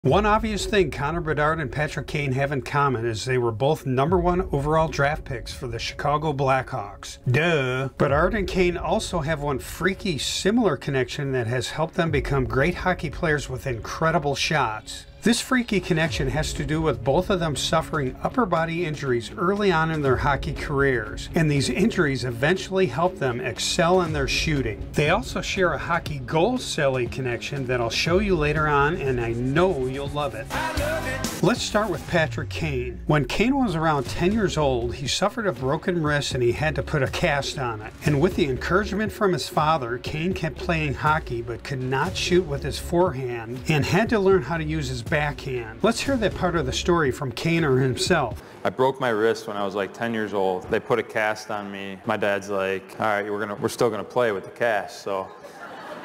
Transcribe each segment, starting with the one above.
One obvious thing Connor Bedard and Patrick Kane have in common is they were both #1 overall draft picks for the Chicago Blackhawks. Duh! Bedard and Kane also have one freaky similar connection that has helped them become great hockey players with incredible shots. This freaky connection has to do with both of them suffering upper body injuries early on in their hockey careers, and these injuries eventually help them excel in their shooting. They also share a hockey goal Celly connection that I'll show you later on, and I know you'll love it. Let's start with Patrick Kane. When Kane was around 10 years old, he suffered a broken wrist and he had to put a cast on it. And with the encouragement from his father, Kane kept playing hockey but could not shoot with his forehand and had to learn how to use his backhand. Let's hear that part of the story from Kaner himself. I broke my wrist when I was like 10 years old. They put a cast on me. My dad's like, all right, we're still gonna play with the cast. So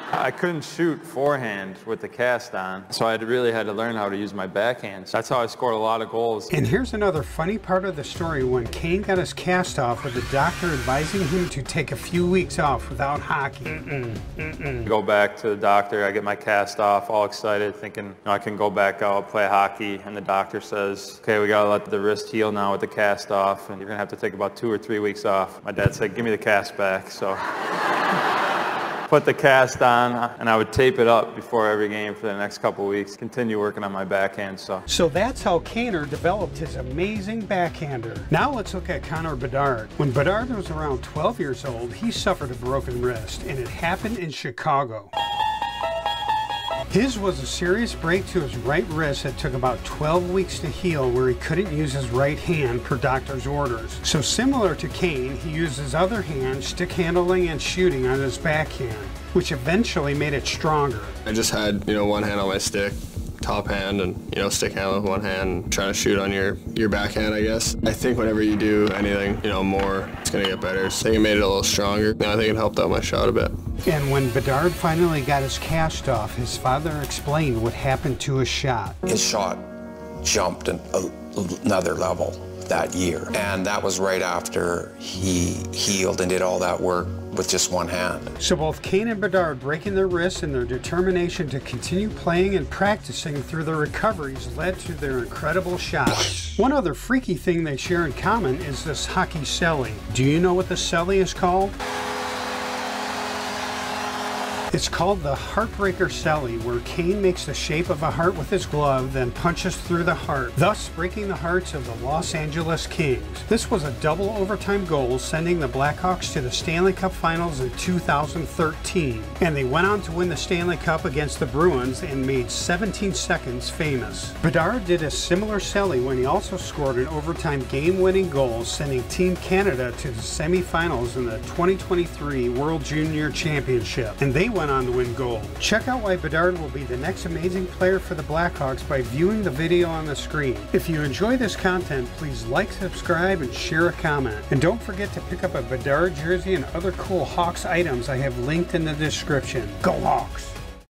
I couldn't shoot forehand with the cast on, so I really had to learn how to use my backhand. That's how I scored a lot of goals. And here's another funny part of the story when Kane got his cast off with the doctor advising him to take a few weeks off without hockey. Go back to the doctor, I get my cast off, all excited, thinking I can go back out, play hockey, and the doctor says, okay, we gotta let the wrist heal now with the cast off, and you're gonna have to take about 2 or 3 weeks off. My dad said, give me the cast back, so put the cast on, and I would tape it up before every game for the next couple weeks, continue working on my backhand. So that's how Kaner developed his amazing backhander. Now let's look at Connor Bedard. When Bedard was around 12 years old, he suffered a broken wrist, and it happened in Chicago. His was a serious break to his right wrist that took about 12 weeks to heal, where he couldn't use his right hand per doctor's orders. So similar to Kane, he used his other hand, stick handling and shooting on his backhand, which eventually made it stronger. I just had, one hand on my stick, top hand, and stick handle with one hand, trying to shoot on your backhand, I guess. I think whenever you do anything, more, it's gonna get better. So I think it made it a little stronger. I think it helped out my shot a bit. And when Bedard finally got his cast off, his father explained what happened to his shot. His shot jumped another level that year, and that was right after he healed and did all that work with just one hand. So both Kane and Bedard breaking their wrists and their determination to continue playing and practicing through their recoveries led to their incredible shots. One other freaky thing they share in common is this hockey Celly. Do you know what the Celly is called? It's called the Heartbreaker Celly, where Kane makes the shape of a heart with his glove, then punches through the heart, thus breaking the hearts of the Los Angeles Kings. This was a double overtime goal, sending the Blackhawks to the Stanley Cup Finals in 2013. And they went on to win the Stanley Cup against the Bruins and made 17 seconds famous. Bedard did a similar Celly when he also scored an overtime game-winning goal, sending Team Canada to the semifinals in the 2023 World Junior Championship. And they went on to win gold. Check out why Bedard will be the next amazing player for the Blackhawks by viewing the video on the screen. If you enjoy this content, please like, subscribe, and share a comment. And don't forget to pick up a Bedard jersey and other cool Hawks items I have linked in the description. Go Hawks!